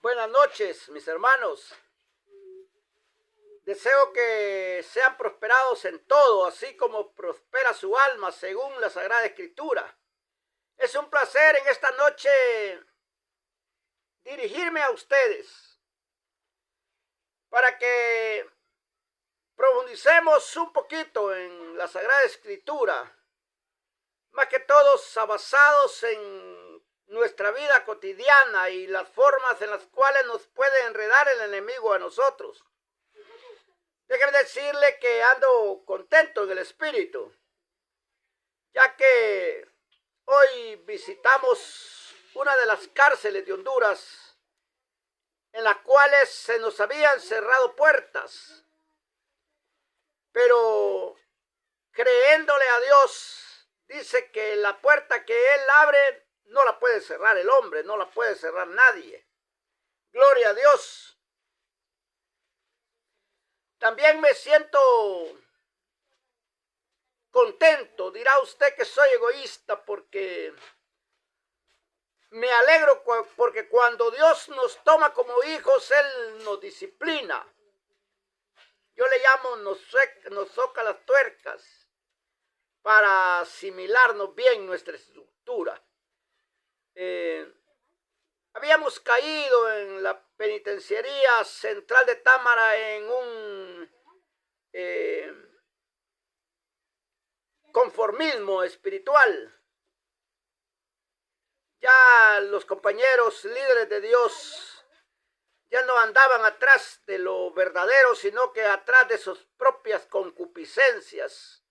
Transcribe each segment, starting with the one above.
Buenas noches, mis hermanos. Deseo que sean prosperados en todo, así como prospera su alma, según la Sagrada Escritura. Es un placer en esta noche dirigirme a ustedes para que profundicemos un poquito en la Sagrada Escritura, más que todos basados en nuestra vida cotidiana y las formas en las cuales nos puede enredar el enemigo a nosotros. Déjenme decirle que ando contento en el espíritu, ya que hoy visitamos una de las cárceles de Honduras en las cuales se nos habían cerrado puertas, pero creyéndole a Dios, dice que la puerta que Él abre no la puede cerrar el hombre, no la puede cerrar nadie. Gloria a Dios. También me siento contento. Dirá usted que soy egoísta porque me alegro porque cuando Dios nos toma como hijos, Él nos disciplina. Yo le llamo, nos toca las tuercas para asimilarnos bien nuestra estructura. Habíamos caído en la penitenciaría central de Támara en un conformismo espiritual. Ya los compañeros líderes de Dios ya no andaban atrás de lo verdadero, sino que atrás de sus propias concupiscencias,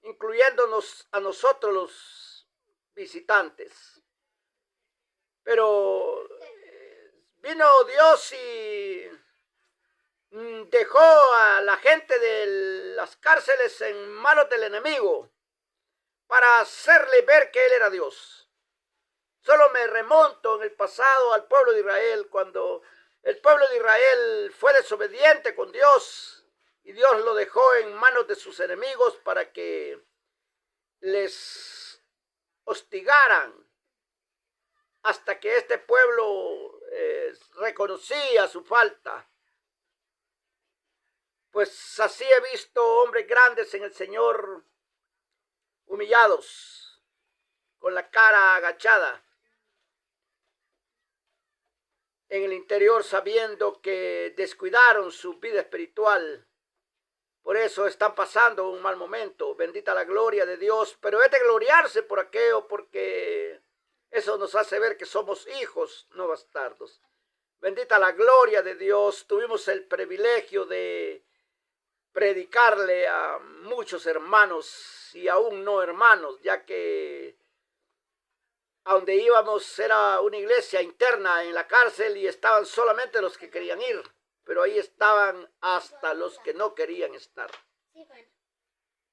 incluyéndonos a nosotros los visitantes. Pero vino Dios y dejó a la gente de las cárceles en manos del enemigo para hacerle ver que Él era Dios. Solo me remonto en el pasado al pueblo de Israel, cuando el pueblo de Israel fue desobediente con Dios y Dios lo dejó en manos de sus enemigos para que les hostigaran hasta que este pueblo reconocía su falta. Pues así he visto hombres grandes en el Señor humillados, con la cara agachada, en el interior sabiendo que descuidaron su vida espiritual. Por eso están pasando un mal momento. Bendita la gloria de Dios, pero es de gloriarse por aquello, porque eso nos hace ver que somos hijos, no bastardos. Bendita la gloria de Dios. Tuvimos el privilegio de predicarle a muchos hermanos y aún no hermanos, ya que a donde íbamos era una iglesia interna en la cárcel y estaban solamente los que querían ir, pero ahí estaban hasta los que no querían estar.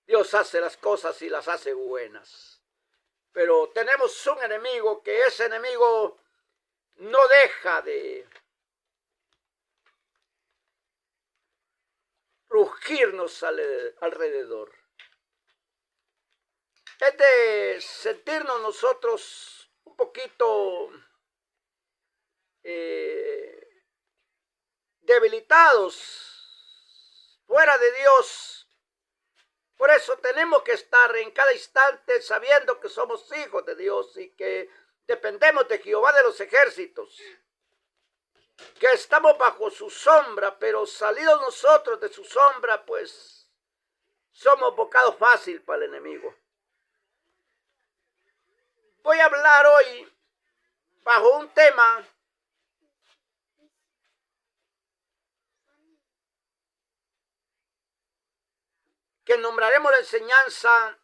Dios hace las cosas y las hace buenas. Pero tenemos un enemigo que ese enemigo no deja de rugirnos alrededor. Es de sentirnos nosotros un poquito debilitados, fuera de Dios. Por eso tenemos que estar en cada instante sabiendo que somos hijos de Dios y que dependemos de Jehová de los ejércitos, que estamos bajo su sombra, pero salidos nosotros de su sombra, pues somos bocado fácil para el enemigo. Voy a hablar hoy bajo un tema que nombraremos la enseñanza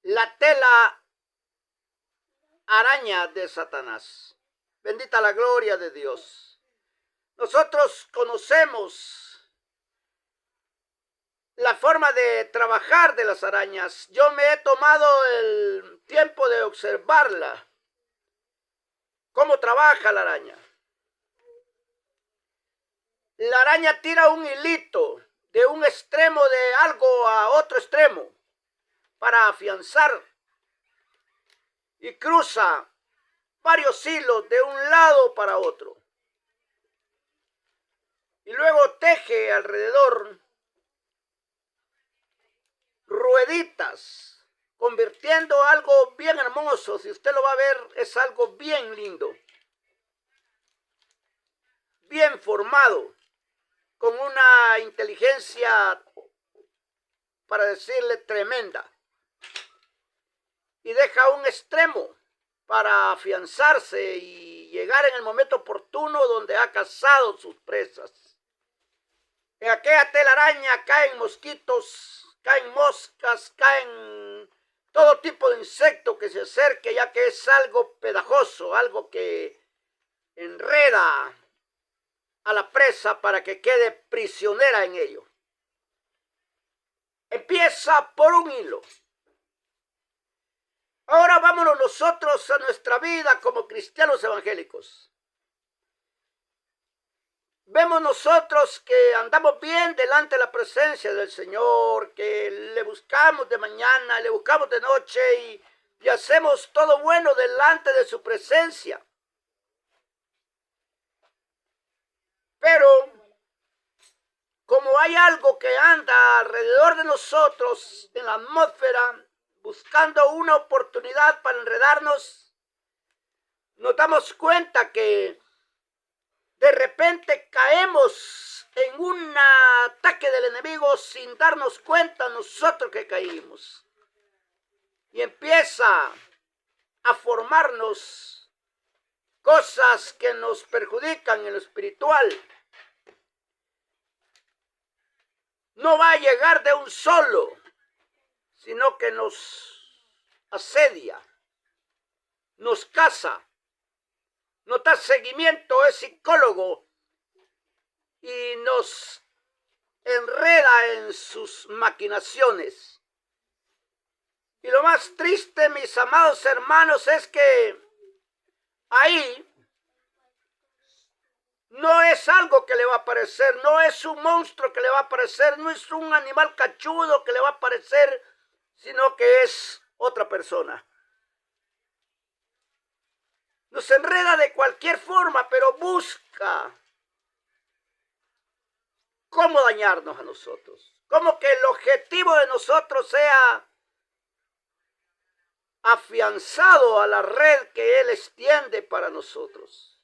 la tela araña de Satanás. Bendita la gloria de Dios. Nosotros conocemos la forma de trabajar de las arañas. Yo me he tomado el tiempo de observarla, cómo trabaja la araña. La araña tira un hilito de un extremo de algo a otro extremo para afianzar y cruza varios hilos de un lado para otro. Y luego teje alrededor rueditas, convirtiendo algo bien hermoso. Si usted lo va a ver, es algo bien lindo, bien formado, con una inteligencia, para decirle, tremenda. Y deja un extremo para afianzarse y llegar en el momento oportuno donde ha cazado sus presas. En aquella telaraña caen mosquitos, caen moscas, caen todo tipo de insecto que se acerque, ya que es algo pegajoso, algo que enreda a la presa para que quede prisionera en ello. Empieza por un hilo. Ahora vámonos nosotros a nuestra vida como cristianos evangélicos. Vemos nosotros que andamos bien delante de la presencia del Señor, que le buscamos de mañana, le buscamos de noche y hacemos todo bueno delante de su presencia. Pero como hay algo que anda alrededor de nosotros en la atmósfera, buscando una oportunidad para enredarnos, nos damos cuenta que de repente caemos en un ataque del enemigo sin darnos cuenta nosotros que caímos. Y empieza a formarnos cosas que nos perjudican en lo espiritual. No va a llegar de un solo, sino que nos asedia, nos caza, nos da seguimiento, es psicólogo y nos enreda en sus maquinaciones. Y lo más triste, mis amados hermanos, es que ahí no es algo que le va a aparecer, no es un monstruo que le va a aparecer, no es un animal cachudo que le va a aparecer, sino que es otra persona. Nos enreda de cualquier forma, pero busca cómo dañarnos a nosotros. Como que el objetivo de nosotros sea afianzado a la red que Él extiende para nosotros.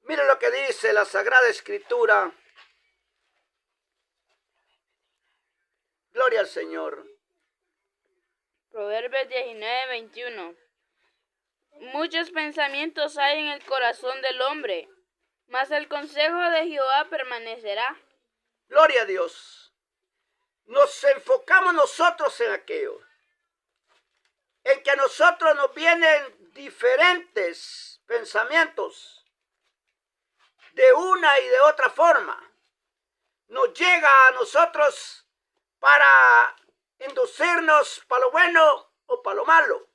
Mire lo que dice la Sagrada Escritura. Gloria al Señor. Proverbios 19:21. Muchos pensamientos hay en el corazón del hombre, mas el consejo de Jehová permanecerá. Gloria a Dios. Nos enfocamos nosotros en aquello, en que a nosotros nos vienen diferentes pensamientos de una y de otra forma. Nos llega a nosotros para inducirnos para lo bueno o para lo malo,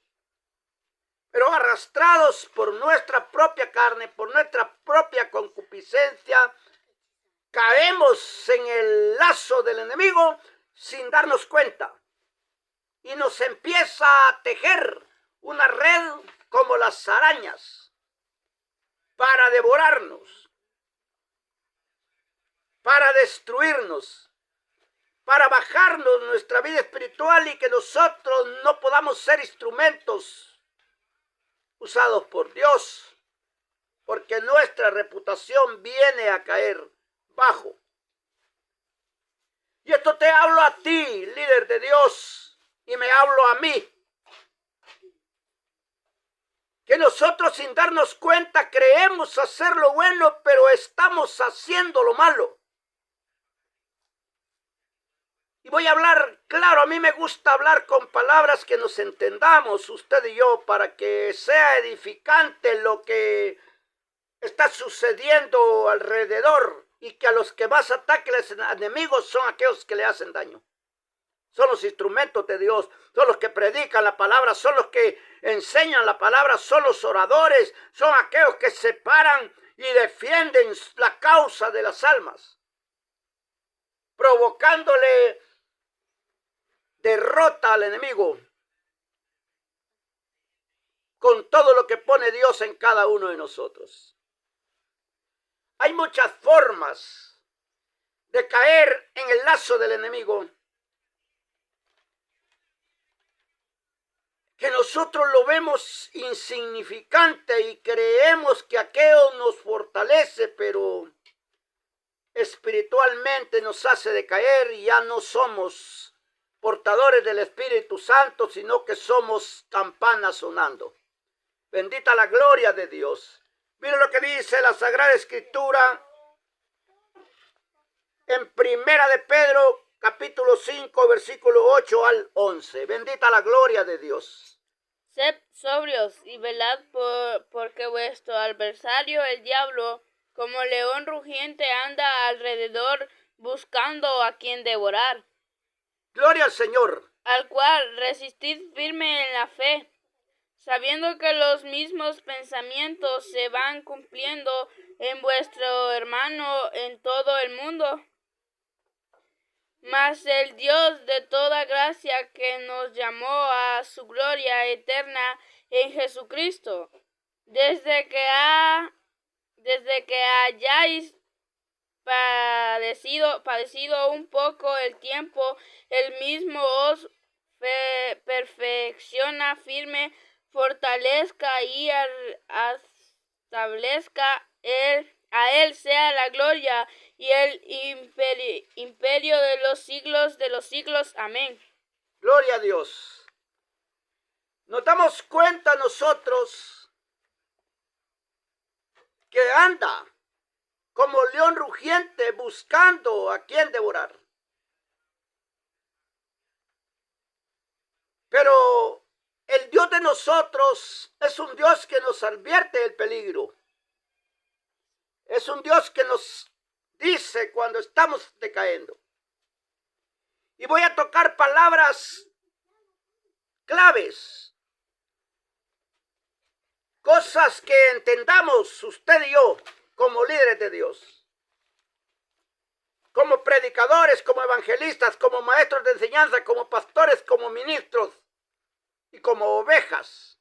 pero arrastrados por nuestra propia carne, por nuestra propia concupiscencia, caemos en el lazo del enemigo sin darnos cuenta. Y nos empieza a tejer una red como las arañas para devorarnos, para destruirnos, para bajarnos nuestra vida espiritual y que nosotros no podamos ser instrumentos usados por Dios, porque nuestra reputación viene a caer bajo. Y esto te hablo a ti, líder de Dios, y me hablo a mí. Que nosotros sin darnos cuenta creemos hacer lo bueno, pero estamos haciendo lo malo. Y voy a hablar, claro, a mí me gusta hablar con palabras que nos entendamos, usted y yo, para que sea edificante lo que está sucediendo alrededor y que a los que más ataquen los enemigos son aquellos que le hacen daño. Son los instrumentos de Dios, son los que predican la palabra, son los que enseñan la palabra, son los oradores, son aquellos que se paran y defienden la causa de las almas, provocándole derrota al enemigo. con todo lo que pone Dios en cada uno de nosotros. Hay muchas formas de caer en el lazo del enemigo, que nosotros lo vemos insignificante y creemos que aquello nos fortalece, pero espiritualmente nos hace decaer y ya no somos portadores del Espíritu Santo, sino que somos campanas sonando. Bendita la gloria de Dios. Mira lo que dice la Sagrada Escritura en Primera de Pedro, capítulo 5, versículo 8 al 11. Bendita la gloria de Dios. Sed sobrios y velad porque vuestro adversario, el diablo, como león rugiente, anda alrededor buscando a quien devorar. Gloria al Señor. Al cual resistid firme en la fe, sabiendo que los mismos pensamientos se van cumpliendo en vuestro hermano en todo el mundo. Mas el Dios de toda gracia, que nos llamó a su gloria eterna en Jesucristo, desde que hayáis padecido un poco el tiempo, el mismo os perfecciona, firme, fortalezca y establezca. A él sea la gloria y el imperio de los siglos. Amén. Gloria a Dios. Nos damos cuenta nosotros que anda como león rugiente buscando a quien devorar. Pero el Dios de nosotros es un Dios que nos advierte del peligro. Es un Dios que nos dice cuando estamos decayendo. Y voy a tocar palabras claves. Cosas que entendamos usted y yo como líderes de Dios. Como predicadores, como evangelistas, como maestros de enseñanza, como pastores, como ministros y como ovejas.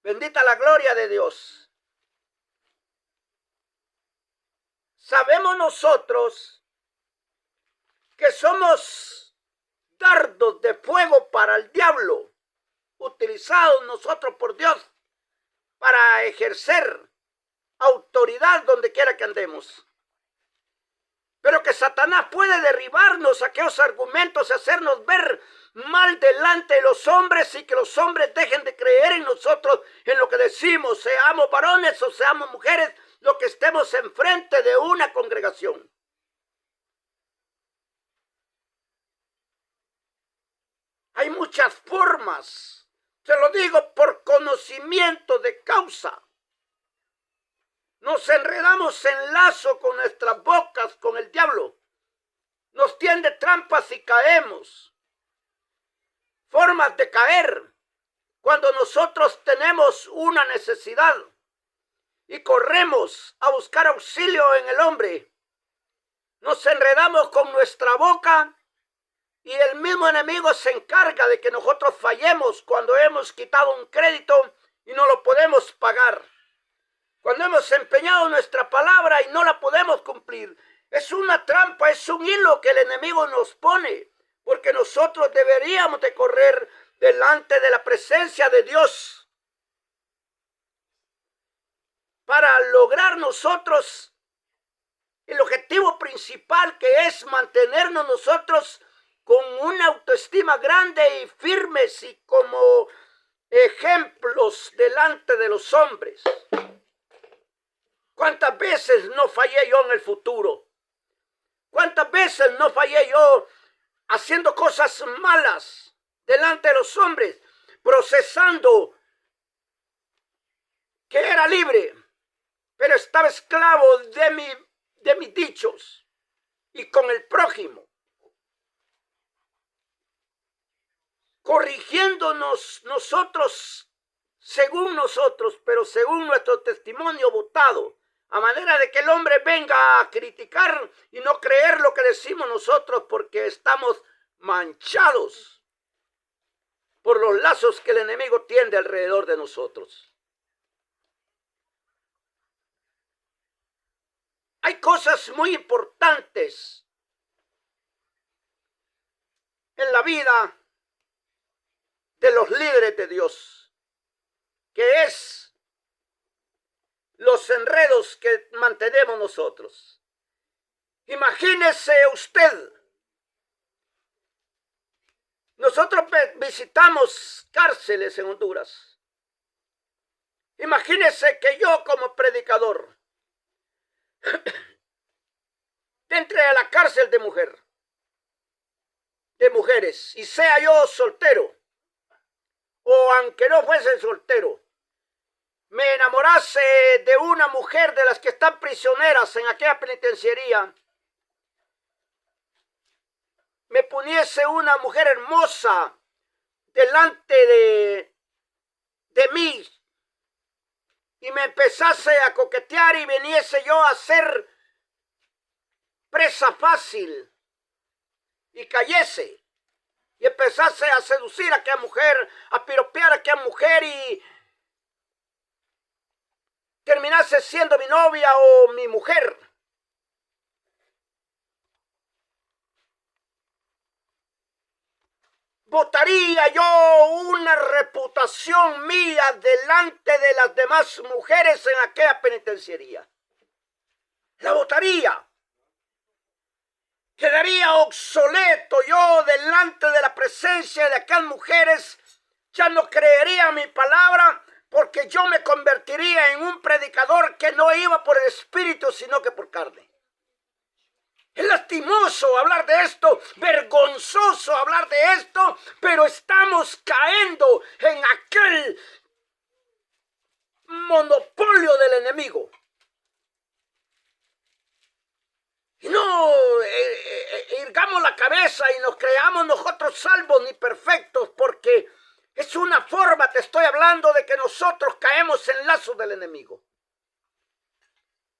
Bendita la gloria de Dios. Sabemos nosotros que somos dardos de fuego para el diablo, utilizados nosotros por Dios para ejercer autoridad donde quiera que andemos. Pero que Satanás puede derribarnos aquellos argumentos y hacernos ver mal delante de los hombres y que los hombres dejen de creer en nosotros, en lo que decimos, seamos varones o seamos mujeres, lo que estemos enfrente de una congregación. Hay muchas formas, se lo digo por conocimiento de causa. Nos enredamos en lazo con nuestras bocas, con el diablo. Nos tiende trampas y caemos. Formas de caer cuando nosotros tenemos una necesidad y corremos a buscar auxilio en el hombre. Nos enredamos con nuestra boca y el mismo enemigo se encarga de que nosotros fallemos cuando hemos quitado un crédito y no lo podemos pagar. Cuando hemos empeñado nuestra palabra y no la podemos cumplir. Es una trampa, es un hilo que el enemigo nos pone, porque nosotros deberíamos de correr delante de la presencia de Dios para lograr nosotros el objetivo principal, que es mantenernos nosotros con una autoestima grande y firmes y como ejemplos delante de los hombres. ¿Cuántas veces no fallé yo en el futuro? ¿Cuántas veces no fallé yo haciendo cosas malas delante de los hombres, procesando que era libre, pero estaba esclavo de mis dichos y con el prójimo? Corrigiéndonos nosotros, según nosotros, pero según nuestro testimonio votado, a manera de que el hombre venga a criticar y no creer lo que decimos nosotros porque estamos manchados por los lazos que el enemigo tiende alrededor de nosotros. Hay cosas muy importantes en la vida de los líderes de Dios, que es los enredos que mantenemos nosotros. Imagínese usted, nosotros visitamos cárceles en Honduras. Imagínese que yo como predicador entre a la cárcel de mujeres, y sea yo soltero, o aunque no fuese soltero, me enamorase de una mujer de las que están prisioneras en aquella penitenciaría, me poniese una mujer hermosa delante de mí y me empezase a coquetear y viniese yo a ser presa fácil y cayese y empezase a seducir a aquella mujer, a piropear a aquella mujer y terminase siendo mi novia o mi mujer. Botaría yo una reputación mía delante de las demás mujeres en aquella penitenciaría. La botaría. Quedaría obsoleto yo delante de la presencia de aquellas mujeres. Ya no creería mi palabra, porque yo me convertiría en un predicador que no iba por el espíritu, sino que por carne. Es lastimoso hablar de esto, vergonzoso hablar de esto, pero estamos cayendo en aquel monopolio del enemigo. Y no ergamos la cabeza y nos creamos nosotros salvos ni perfectos, porque es una forma, te estoy hablando, de que nosotros caemos en lazos del enemigo.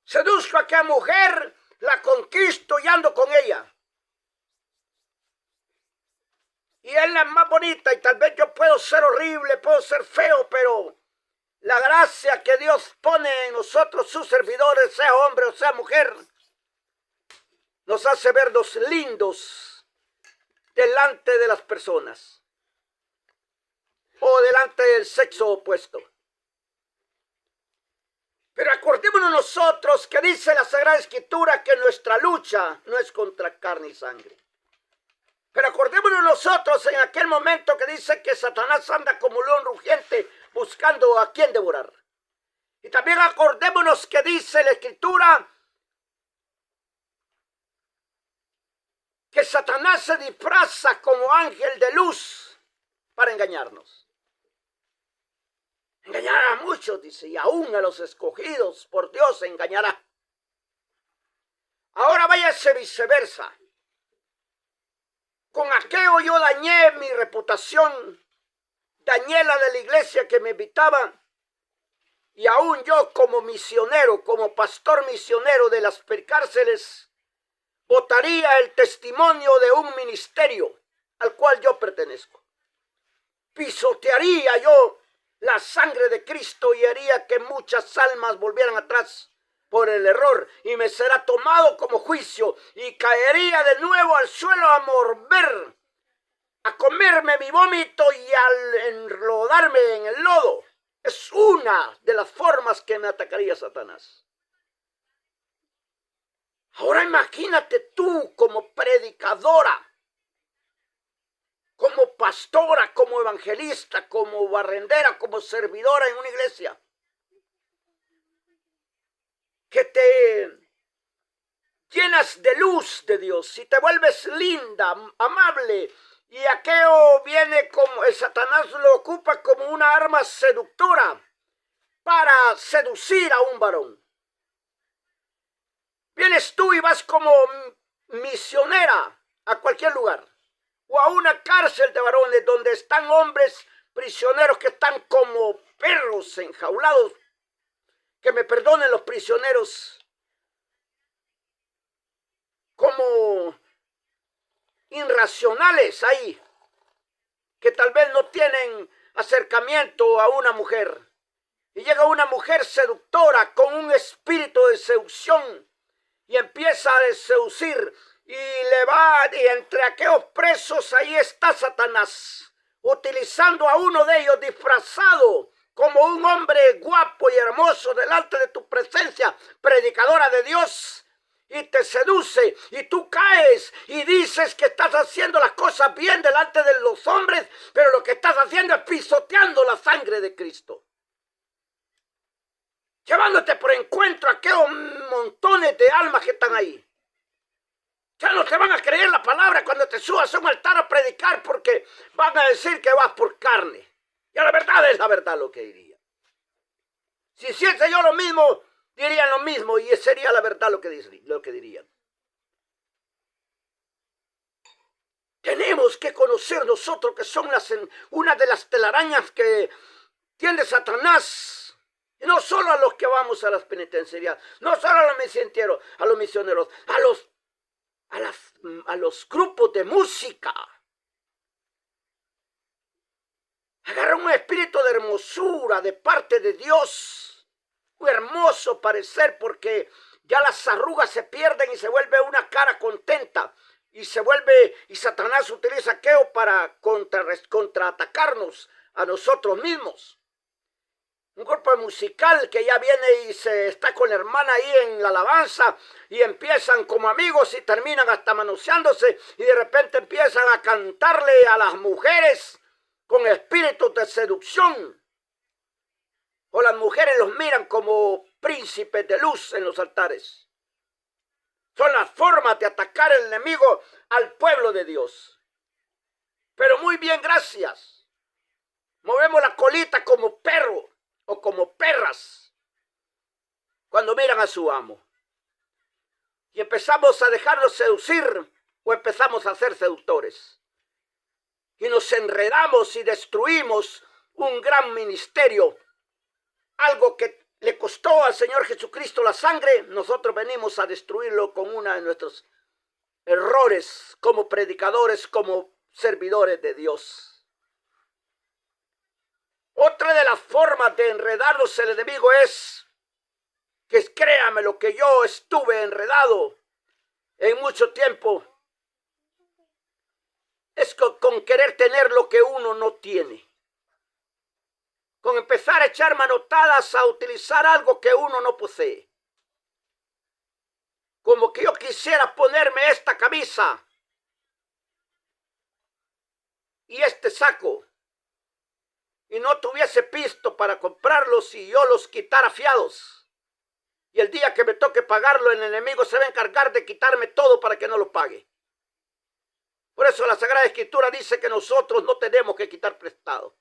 Seduzco a aquella mujer, la conquisto y ando con ella. Y es la más bonita, y tal vez yo puedo ser horrible, puedo ser feo, pero la gracia que Dios pone en nosotros, sus servidores, sea hombre o sea mujer, nos hace vernos lindos delante de las personas o delante del sexo opuesto. Pero acordémonos nosotros que dice la Sagrada Escritura que nuestra lucha no es contra carne y sangre. Pero acordémonos nosotros en aquel momento que dice que Satanás anda como león rugiente buscando a quien devorar. Y también acordémonos que dice la Escritura que Satanás se disfraza como ángel de luz para engañarnos. Engañará a muchos, dice, y aún a los escogidos por Dios engañará. Ahora váyase viceversa. Con aquello yo dañé mi reputación, dañé la de la iglesia que me invitaba, y aún yo como misionero, como pastor misionero de las cárceles, botaría el testimonio de un ministerio al cual yo pertenezco. Pisotearía yo la sangre de Cristo y haría que muchas almas volvieran atrás por el error, y me será tomado como juicio y caería de nuevo al suelo a morder, a comerme mi vómito y al enlodarme en el lodo. Es una de las formas que me atacaría Satanás. Ahora imagínate tú como predicadora, como pastora, como evangelista, como barrendera, como servidora en una iglesia, que te llenas de luz de Dios y te vuelves linda, amable, y aquello viene como el Satanás lo ocupa como una arma seductora para seducir a un varón. Vienes tú y vas como misionera a cualquier lugar o a una cárcel de varones donde están hombres prisioneros que están como perros enjaulados. Que me perdonen los prisioneros, como irracionales ahí. que tal vez no tienen acercamiento a una mujer. Y llega una mujer seductora con un espíritu de seducción y empieza a seducir y le va, y entre aquellos presos ahí está Satanás, utilizando a uno de ellos disfrazado como un hombre guapo y hermoso delante de tu presencia, predicadora de Dios, y te seduce y tú caes y dices que estás haciendo las cosas bien delante de los hombres, pero lo que estás haciendo es pisoteando la sangre de Cristo, llevándote por encuentro a aquellos montones de almas que están ahí. Ya no te van a creer la palabra cuando te subas a un altar a predicar, porque van a decir que vas por carne. Ya la verdad es la verdad lo que diría. Si hiciese yo lo mismo, dirían lo mismo y sería la verdad lo que dirían. Tenemos que conocer nosotros que son una de las telarañas que tiene Satanás. Y no solo a los que vamos a las penitenciarías, no solo a los misioneros, a los grupos de música. Agarra un espíritu de hermosura de parte de Dios, un hermoso parecer, porque ya las arrugas se pierden y se vuelve una cara contenta, y Satanás utiliza aquello para contraatacarnos a nosotros mismos. Un grupo musical que ya viene y se está con la hermana ahí en la alabanza y empiezan como amigos y terminan hasta manoseándose y de repente empiezan a cantarle a las mujeres con espíritus de seducción. O las mujeres los miran como príncipes de luz en los altares. Son las formas de atacar el enemigo al pueblo de Dios. Pero muy bien, gracias. Movemos la colita como perro o como perras cuando miran a su amo. Y empezamos a dejarnos seducir o empezamos a ser seductores. Y nos enredamos y destruimos un gran ministerio. Algo que le costó al Señor Jesucristo la sangre, nosotros venimos a destruirlo con uno de nuestros errores como predicadores, como servidores de Dios. Otra de las formas de enredarnos el enemigo es que, créame lo que yo estuve enredado en mucho tiempo, es con querer tener lo que uno no tiene. Con empezar a echar manotadas a utilizar algo que uno no posee. Como que yo quisiera ponerme esta camisa y este saco y no tuviese pisto para comprarlos y yo los quitara fiados. Y el día que me toque pagarlo, el enemigo se va a encargar de quitarme todo para que no lo pague. Por eso la Sagrada Escritura dice que nosotros no tenemos que quitar prestado,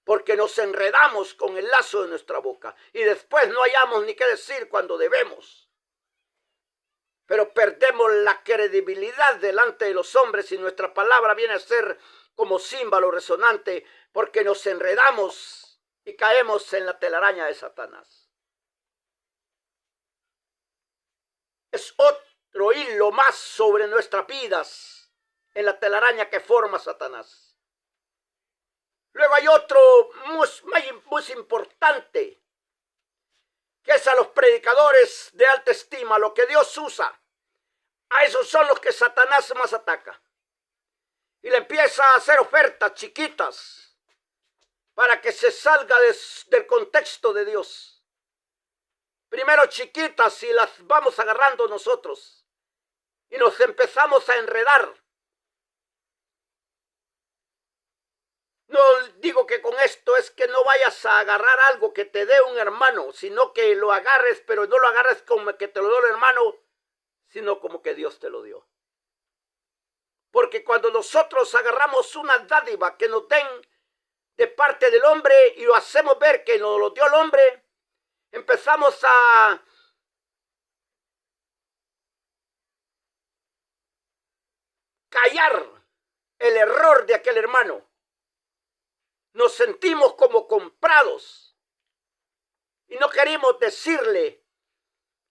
porque nos enredamos con el lazo de nuestra boca y después no hallamos ni qué decir cuando debemos. Pero perdemos la credibilidad delante de los hombres y nuestra palabra viene a ser como címbalo resonante, porque nos enredamos y caemos en la telaraña de Satanás. Es otro hilo más sobre nuestras vidas en la telaraña que forma Satanás. Luego hay otro muy importante, que es a los predicadores de alta estima, lo que Dios usa. A esos son los que Satanás más ataca. Y le empieza a hacer ofertas chiquitas para que se salga del contexto de Dios. Primero chiquitas y las vamos agarrando nosotros. Y nos empezamos a enredar. No digo que con esto es que no vayas a agarrar algo que te dé un hermano, sino que lo agarres, pero no lo agarres como que te lo dio el hermano, sino como que Dios te lo dio. Porque cuando nosotros agarramos una dádiva que nos den de parte del hombre y lo hacemos ver que nos lo dio el hombre, empezamos a callar el error de aquel hermano. Nos sentimos como comprados y no queremos decirle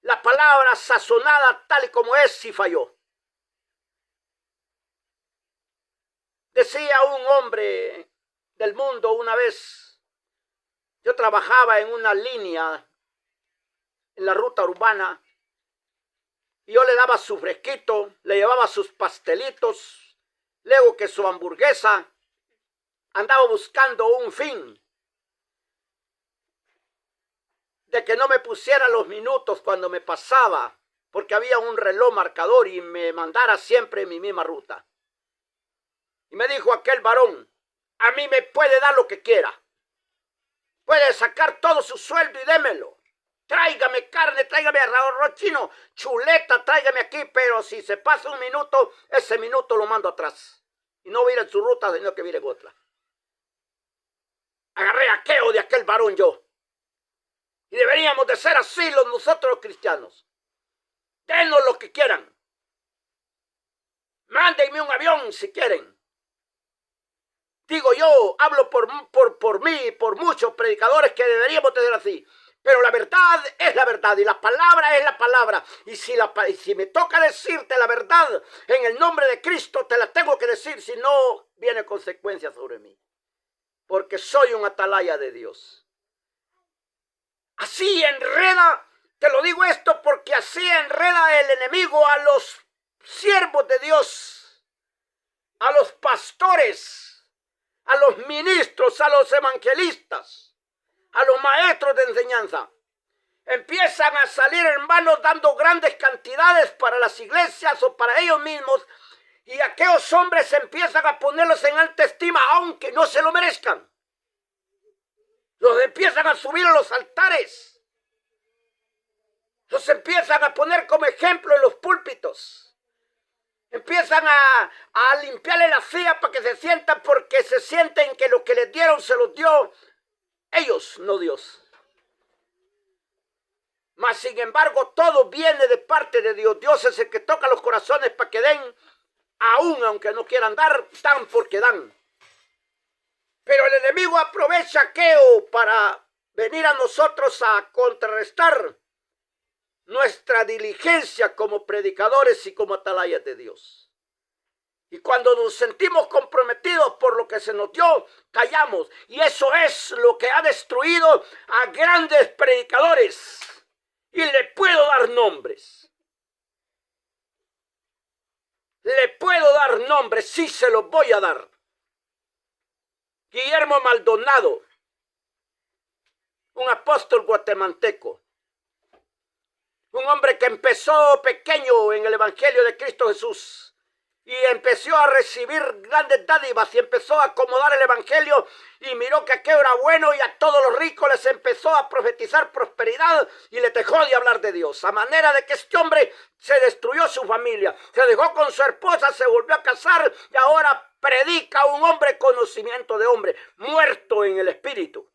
la palabra sazonada tal y como es si falló. Decía un hombre del mundo una vez, yo trabajaba en una línea en la ruta urbana y yo le daba su fresquito, le llevaba sus pastelitos, luego que su hamburguesa, andaba buscando un fin de que no me pusiera los minutos cuando me pasaba, porque había un reloj marcador y me mandara siempre en mi misma ruta. Y me dijo aquel varón, a mí me puede dar lo que quiera, puede sacar todo su sueldo y démelo. Tráigame carne, tráigame arroz chino, chuleta, tráigame aquí, pero si se pasa un minuto, ese minuto lo mando atrás. Y no voy a ir en su ruta, sino que viene en otra. Agarré aquello de aquel varón yo. Y deberíamos de ser así nosotros los cristianos. Denos lo que quieran. Mándenme un avión si quieren. Digo yo, hablo por mí, por muchos predicadores que deberíamos de ser así. Pero la verdad es la verdad y la palabra es la palabra. Y si me toca decirte la verdad en el nombre de Cristo, te la tengo que decir, si no, viene consecuencia sobre mí. Porque soy un atalaya de Dios. Así enreda, te lo digo esto porque así enreda el enemigo a los siervos de Dios, a los pastores, a los ministros, a los evangelistas, a los maestros de enseñanza. Empiezan a salir hermanos dando grandes cantidades para las iglesias o para ellos mismos, y aquellos hombres empiezan a ponerlos en alta estima aunque no se lo merezcan. Los empiezan a subir a los altares, los empiezan a poner como ejemplo en los púlpitos, empiezan a limpiarle la silla para que se sientan, porque se sienten que lo que les dieron se los dio ellos, no Dios. Mas sin embargo, todo viene de parte de Dios. Dios es el que toca los corazones para que den, aún aunque no quieran dar, dan porque dan. Pero el enemigo aprovecha aquello para venir a nosotros a contrarrestar nuestra diligencia como predicadores y como atalayas de Dios. Y cuando nos sentimos comprometidos por lo que se nos dio, callamos. Y eso es lo que ha destruido a grandes predicadores. Y le puedo dar nombres. Le puedo dar nombres, sí se los voy a dar. Guillermo Maldonado, un apóstol guatemalteco. Un hombre que empezó pequeño en el Evangelio de Cristo Jesús. Y empezó a recibir grandes dádivas y empezó a acomodar el evangelio y miró que aquello era bueno y a todos los ricos les empezó a profetizar prosperidad y le dejó de hablar de Dios. A manera de que este hombre se destruyó su familia, se dejó con su esposa, se volvió a casar y ahora predica un hombre conocimiento de hombre, muerto en el espíritu.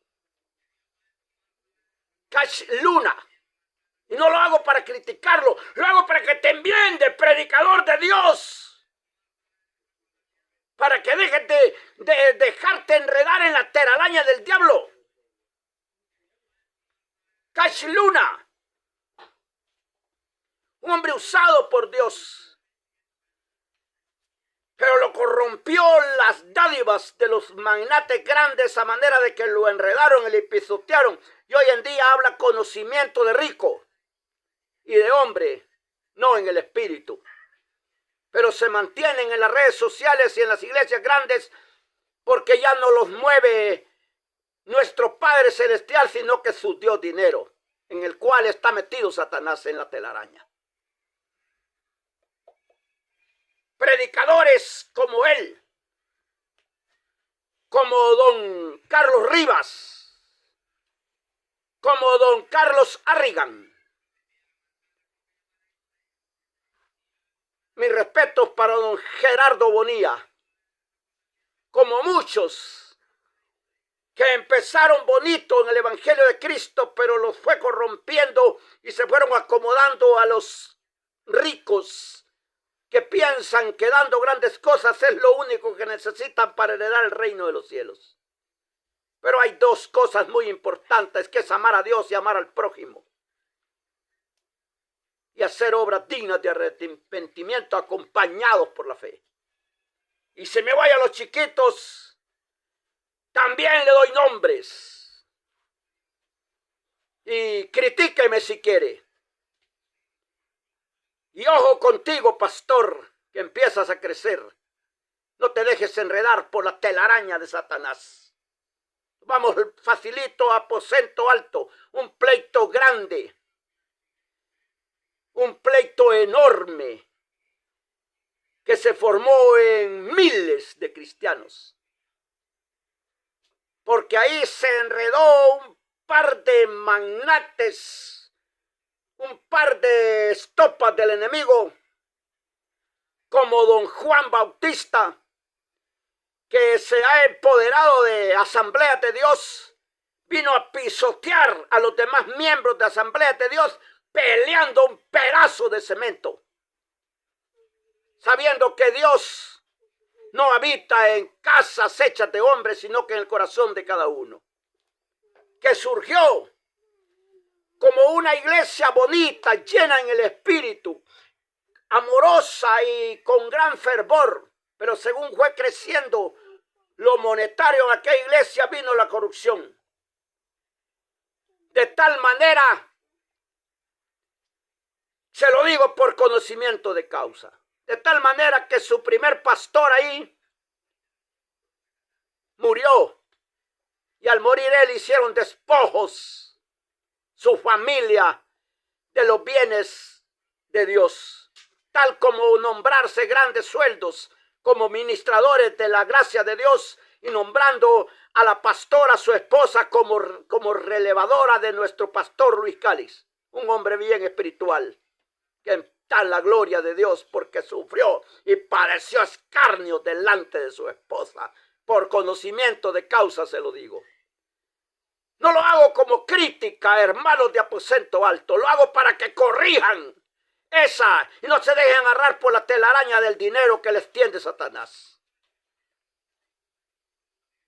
Cash Luna. Y no lo hago para criticarlo, lo hago para que te enmiende, predicador de Dios. Para que dejes de dejarte enredar en la telaraña del diablo. Cash Luna, un hombre usado por Dios, pero lo corrompió las dádivas de los magnates grandes a manera de que lo enredaron y le pisotearon. Y hoy en día habla conocimiento de rico y de hombre, no en el espíritu. Pero se mantienen en las redes sociales y en las iglesias grandes porque ya no los mueve nuestro Padre Celestial, sino que su Dios dinero, en el cual está metido Satanás en la telaraña. Predicadores como él, como don Carlos Rivas, como don Carlos Arrigan. Mis respetos para don Gerardo Bonilla, como muchos que empezaron bonito en el Evangelio de Cristo, pero los fue corrompiendo y se fueron acomodando a los ricos que piensan que dando grandes cosas es lo único que necesitan para heredar el reino de los cielos. Pero hay dos cosas muy importantes, que es amar a Dios y amar al prójimo. Y hacer obras dignas de arrepentimiento acompañados por la fe. Y se me vayan los chiquitos, también le doy nombres. Y critíqueme si quiere. Y ojo contigo, pastor, que empiezas a crecer. No te dejes enredar por la telaraña de Satanás. Vamos facilito a aposento alto, un pleito grande, un pleito enorme que se formó en miles de cristianos. Porque ahí se enredó un par de magnates, un par de estopas del enemigo, como don Juan Bautista, que se ha empoderado de Asamblea de Dios, vino a pisotear a los demás miembros de Asamblea de Dios, peleando un pedazo de cemento, sabiendo que Dios no habita en casas hechas de hombres, sino que en el corazón de cada uno, que surgió como una iglesia bonita, llena en el espíritu, amorosa y con gran fervor. Pero según fue creciendo lo monetario en aquella iglesia, vino la corrupción. De tal manera, se lo digo por conocimiento de causa, de tal manera que su primer pastor ahí murió. Y al morir él hicieron despojos, su familia, de los bienes de Dios. Tal como nombrarse grandes sueldos como ministradores de la gracia de Dios y nombrando a la pastora, su esposa, como relevadora de nuestro pastor Luis Cáliz, un hombre bien espiritual, que está en la gloria de Dios porque sufrió y padeció escarnio delante de su esposa. Por conocimiento de causa se lo digo. No lo hago como crítica, hermanos de aposento alto, lo hago para que corrijan esa y no se dejen agarrar por la telaraña del dinero que les tiende Satanás.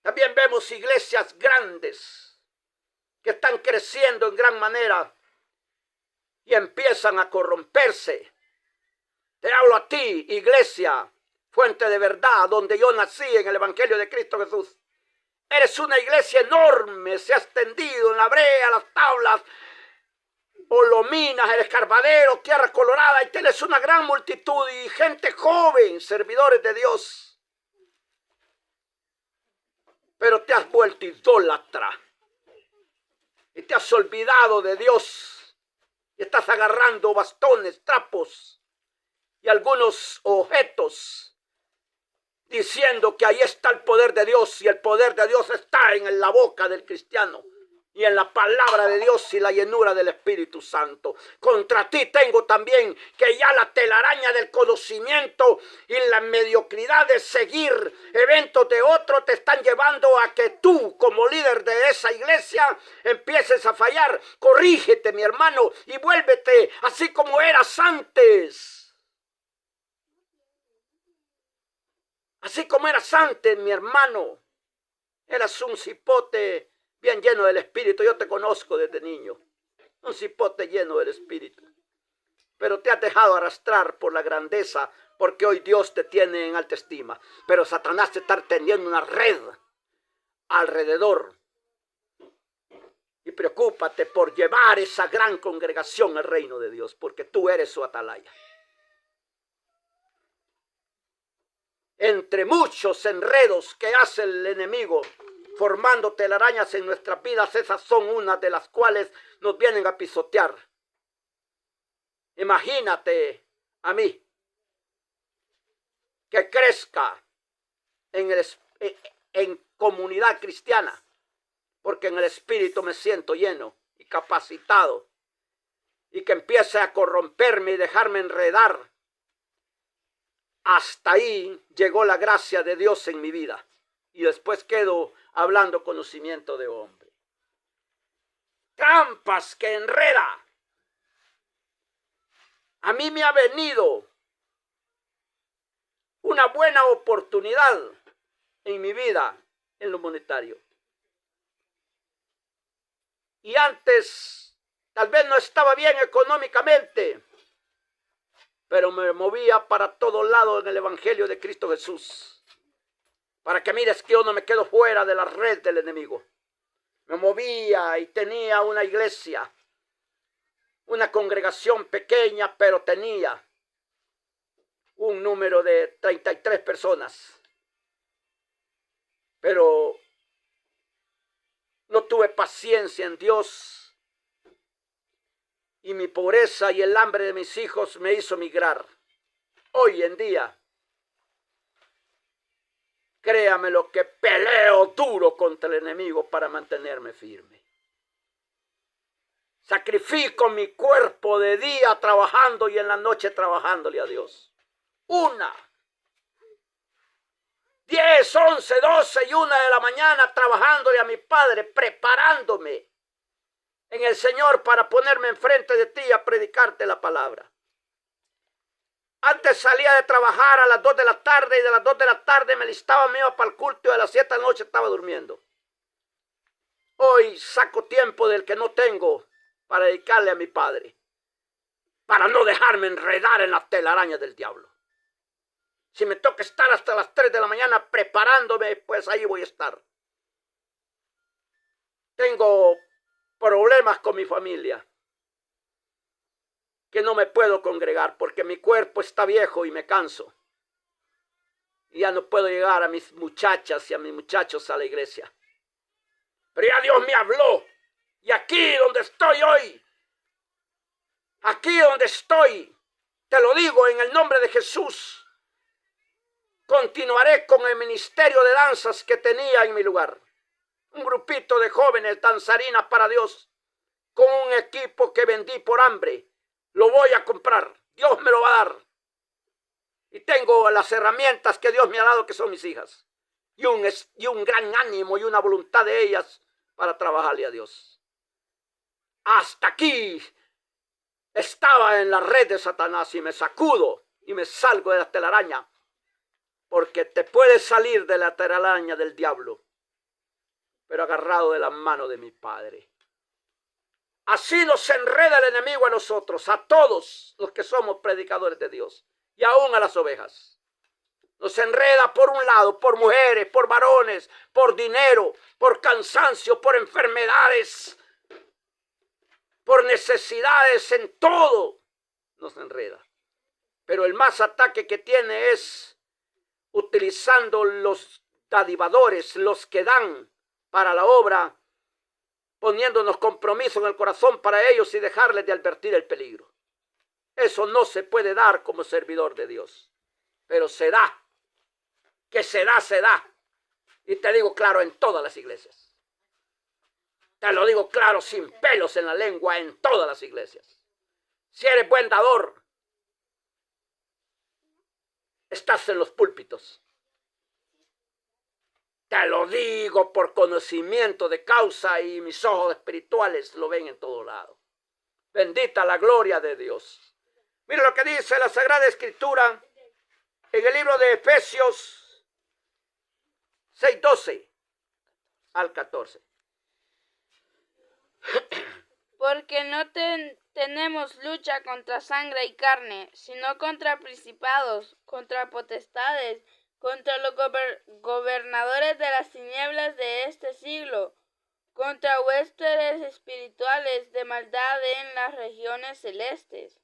También vemos iglesias grandes que están creciendo en gran manera y empiezan a corromperse. Te hablo a ti, iglesia, fuente de verdad, donde yo nací en el Evangelio de Cristo Jesús. Eres una iglesia enorme, se ha extendido en la brea, las tablas, Olominas, el Escarbadero, Tierra Colorada, y tienes una gran multitud y gente joven, servidores de Dios. Pero te has vuelto idólatra y te has olvidado de Dios y estás agarrando bastones, trapos y algunos objetos diciendo que ahí está el poder de Dios, y el poder de Dios está en la boca del cristiano y en la palabra de Dios y la llenura del Espíritu Santo. Contra ti tengo también que ya la telaraña del conocimiento y la mediocridad de seguir eventos de otro te están llevando a que tú, como líder de esa iglesia, empieces a fallar. Corrígete, mi hermano, y vuélvete así como eras antes. Así como eras antes, mi hermano. Eras un cipote bien lleno del Espíritu. Yo te conozco desde niño. Un cipote lleno del Espíritu. Pero te has dejado arrastrar por la grandeza, porque hoy Dios te tiene en alta estima. Pero Satanás te está teniendo una red alrededor. Y preocúpate por llevar esa gran congregación al reino de Dios, porque tú eres su atalaya. Entre muchos enredos que hace el enemigo, formando telarañas en nuestras vidas, esas son unas de las cuales nos vienen a pisotear. Imagínate a mí que crezca en comunidad cristiana, porque en el Espíritu me siento lleno y capacitado, y que empiece a corromperme y dejarme enredar. Hasta ahí llegó la gracia de Dios en mi vida. Y después quedo hablando conocimiento de hombre. Trampas que enreda. A mí me ha venido una buena oportunidad en mi vida en lo monetario. Y antes tal vez no estaba bien económicamente, pero me movía para todos lados en el Evangelio de Cristo Jesús. para que mires que yo no me quedo fuera de la red del enemigo. Me movía y tenía una iglesia, una congregación pequeña, pero tenía un número de 33 personas. Pero no tuve paciencia en Dios y mi pobreza y el hambre de mis hijos me hizo migrar. Hoy en día, créame lo que peleo duro contra el enemigo para mantenerme firme. Sacrifico mi cuerpo de día trabajando y en la noche trabajándole a Dios. 1, 10, 11, 12 y 1 de la mañana trabajándole a mi Padre, preparándome en el Señor para ponerme enfrente de ti a predicarte la palabra. Antes salía de trabajar a las 2 de la tarde y de las 2 de la tarde me listaba, me iba para el culto y a las 7 de la noche estaba durmiendo. Hoy saco tiempo del que no tengo para dedicarle a mi Padre, para no dejarme enredar en la telaraña del diablo. Si me toca estar hasta las 3 de la mañana preparándome, pues ahí voy a estar. Tengo problemas con mi familia, que no me puedo congregar porque mi cuerpo está viejo y me canso. Y ya no puedo llegar a mis muchachas y a mis muchachos a la iglesia. Pero ya Dios me habló. Y aquí donde estoy hoy, aquí donde estoy, te lo digo en el nombre de Jesús, continuaré con el ministerio de danzas que tenía en mi lugar. Un grupito de jóvenes danzarinas para Dios, con un equipo que vendí por hambre. Lo voy a comprar, Dios me lo va a dar. Y tengo las herramientas que Dios me ha dado, que son mis hijas. Y un gran ánimo y una voluntad de ellas para trabajarle a Dios. Hasta aquí estaba en la red de Satanás y me sacudo y me salgo de la telaraña. Porque te puedes salir de la telaraña del diablo, pero agarrado de la mano de mi Padre. Así nos enreda el enemigo a nosotros, a todos los que somos predicadores de Dios, y aún a las ovejas. Nos enreda por un lado, por mujeres, por varones, por dinero, por cansancio, por enfermedades, por necesidades, en todo nos enreda. Pero el más ataque que tiene es utilizando los dadivadores, los que dan para la obra, poniéndonos compromiso en el corazón para ellos y dejarles de advertir el peligro. Eso no se puede dar como servidor de Dios, pero se da. Que se da, se da. Y te digo claro, en todas las iglesias. Te lo digo claro, sin pelos en la lengua, en todas las iglesias. Si eres buen dador, estás en los púlpitos. Te lo digo por conocimiento de causa y mis ojos espirituales lo ven en todo lado. Bendita la gloria de Dios. Mira lo que dice la Sagrada Escritura en el libro de Efesios 6:12 al 14. Porque no tenemos lucha contra sangre y carne, sino contra principados, contra potestades, contra los gobernadores de las tinieblas de este siglo, contra huéspedes espirituales de maldad en las regiones celestes.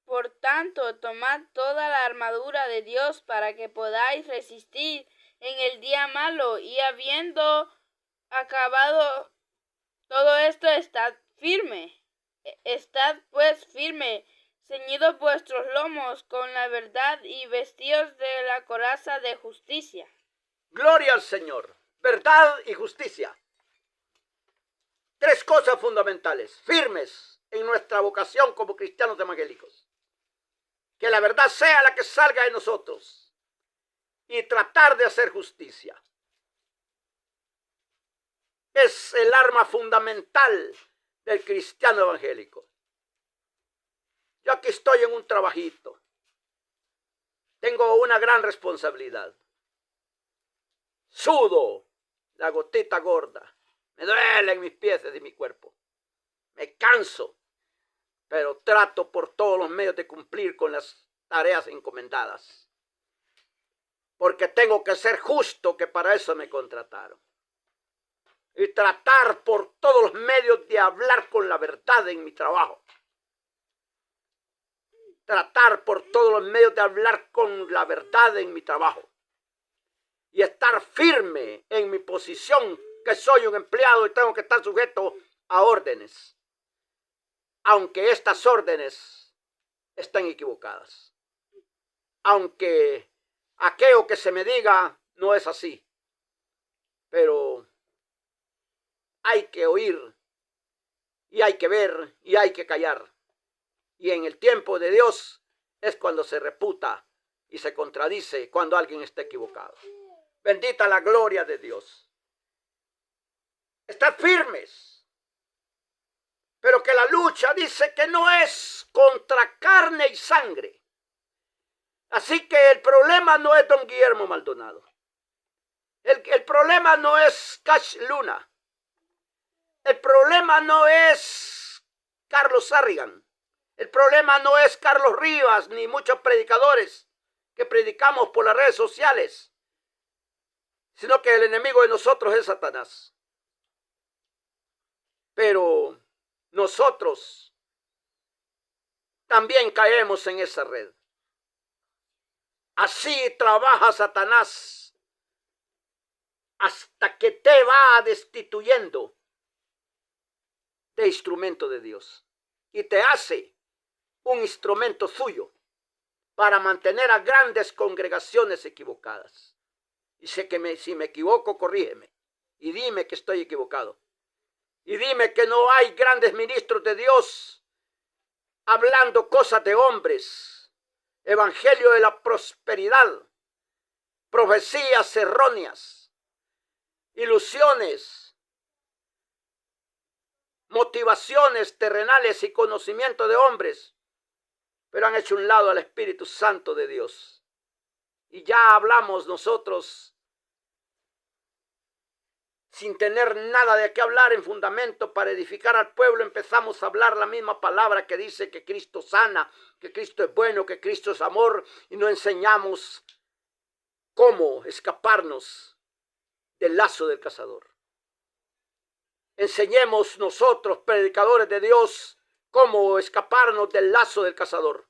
Por tanto, tomad toda la armadura de Dios para que podáis resistir en el día malo, y habiendo acabado todo esto, estad firme. Estad pues firme, ceñidos vuestros lomos con la verdad y vestidos de la coraza de justicia. Gloria al Señor. Verdad y justicia. 3 cosas fundamentales. Firmes en nuestra vocación como cristianos evangélicos. Que la verdad sea la que salga de nosotros. Y tratar de hacer justicia. Es el arma fundamental del cristiano evangélico. Yo aquí estoy en un trabajito. Tengo una gran responsabilidad. Sudo la gotita gorda. Me duelen mis pies y mi cuerpo. Me canso. Pero trato por todos los medios de cumplir con las tareas encomendadas. porque tengo que ser justo, que para eso me contrataron. Y tratar por todos los medios de hablar con la verdad en mi trabajo. Tratar por todos los medios de hablar con la verdad en mi trabajo. Y estar firme en mi posición, que soy un empleado y tengo que estar sujeto a órdenes. Aunque estas órdenes estén equivocadas. Aunque aquello que se me diga no es así. Pero hay que oír, y hay que ver, y hay que callar. Y en el tiempo de Dios es cuando se reputa y se contradice cuando alguien está equivocado. Bendita la gloria de Dios. Estad firmes. Pero que la lucha dice que no es contra carne y sangre. Así que el problema no es don Guillermo Maldonado. El problema no es Cash Luna. El problema no es Carlos Sarrigan. El problema no es Carlos Rivas ni muchos predicadores que predicamos por las redes sociales, sino que el enemigo de nosotros es Satanás. Pero nosotros también caemos en esa red. Así trabaja Satanás hasta que te va destituyendo de instrumento de Dios y te hace un instrumento suyo para mantener a grandes congregaciones equivocadas. Y sé que si me equivoco, corrígeme y dime que estoy equivocado. Y dime que no hay grandes ministros de Dios hablando cosas de hombres, evangelio de la prosperidad, profecías erróneas, ilusiones, motivaciones terrenales y conocimiento de hombres, pero han hecho un lado al Espíritu Santo de Dios. Y ya hablamos nosotros sin tener nada de qué hablar en fundamento para edificar al pueblo. Empezamos a hablar la misma palabra que dice que Cristo sana, que Cristo es bueno, que Cristo es amor, y no enseñamos cómo escaparnos del lazo del cazador. Enseñemos nosotros, predicadores de Dios, cómo escaparnos del lazo del cazador,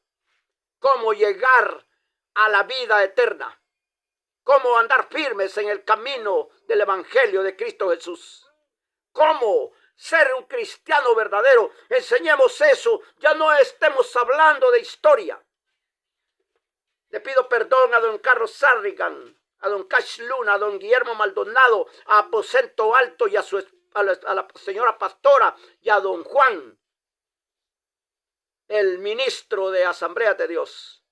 cómo llegar a la vida eterna, cómo andar firmes en el camino del evangelio de Cristo Jesús, cómo ser un cristiano verdadero. Enseñemos eso, ya no estemos hablando de historia. Le pido perdón a don Carlos Sarrigan, a don Cash Luna, a don Guillermo Maldonado, a Aposento Alto y a la señora pastora y a don Juan, el ministro de Asamblea de Dios.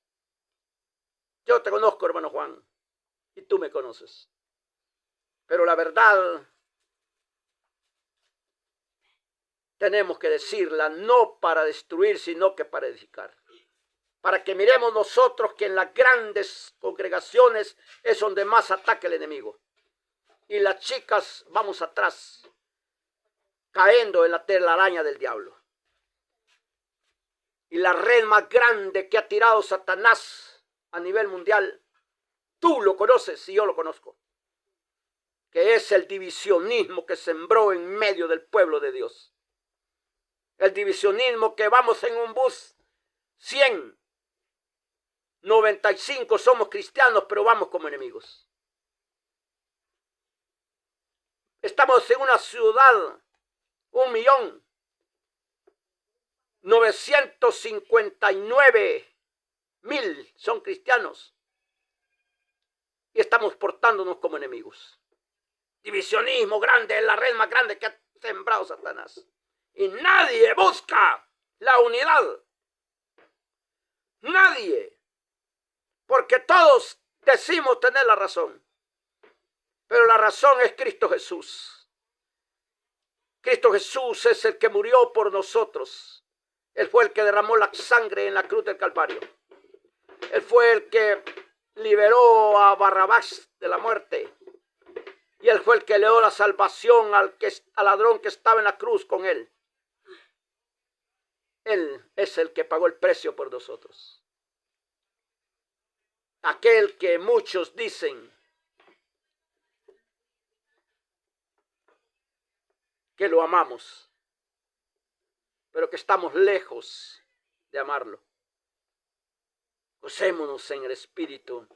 Yo te conozco, hermano Juan, y tú me conoces. Pero la verdad tenemos que decirla, no para destruir, sino que para edificar. Para que miremos nosotros que en las grandes congregaciones es donde más ataca el enemigo. Y las chicas vamos atrás, cayendo en la telaraña del diablo. Y la red más grande que ha tirado Satanás a nivel mundial, tú lo conoces y yo lo conozco, que es el divisionismo que sembró en medio del pueblo de Dios. El divisionismo que vamos en un bus, 95 somos cristianos, pero vamos como enemigos. Estamos en una ciudad, 1.959.000 son cristianos y estamos portándonos como enemigos. Divisionismo grande, es la red más grande que ha sembrado Satanás. Y nadie busca la unidad. Nadie. Porque todos decimos tener la razón. Pero la razón es Cristo Jesús. Cristo Jesús es el que murió por nosotros. Él fue el que derramó la sangre en la cruz del Calvario. Él fue el que liberó a Barrabás de la muerte. Y él fue el que le dio la salvación al ladrón que estaba en la cruz con él. Él es el que pagó el precio por nosotros. aquel que muchos dicen que lo amamos, pero que estamos lejos de amarlo. Gocémonos en el Espíritu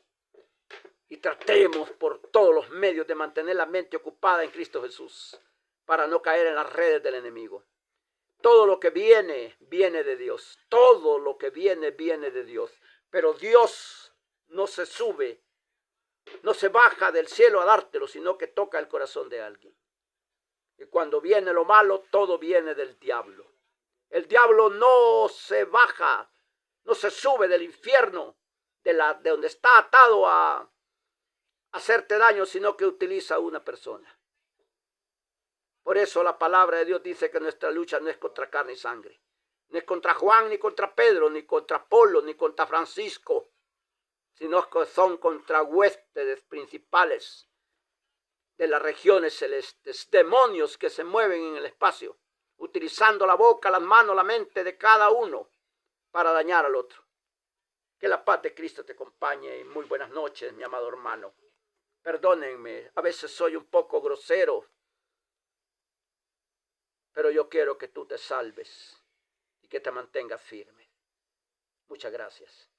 y tratemos por todos los medios de mantener la mente ocupada en Cristo Jesús para no caer en las redes del enemigo. Todo lo que viene, viene de Dios. Todo lo que viene, viene de Dios. Pero Dios no se sube, no se baja del cielo a dártelo, sino que toca el corazón de alguien. Y cuando viene lo malo, todo viene del diablo. El diablo no se baja, no se sube del infierno, de donde está atado a hacerte daño, sino que utiliza a una persona. Por eso la palabra de Dios dice que nuestra lucha no es contra carne y sangre. No es contra Juan, ni contra Pedro, ni contra Apolo, ni contra Francisco, sino que son contra huéspedes principales de las regiones celestes, demonios que se mueven en el espacio, utilizando la boca, las manos, la mente de cada uno para dañar al otro. Que la paz de Cristo te acompañe y muy buenas noches, mi amado hermano. Perdónenme, a veces soy un poco grosero, pero yo quiero que tú te salves y que te mantengas firme. Muchas gracias.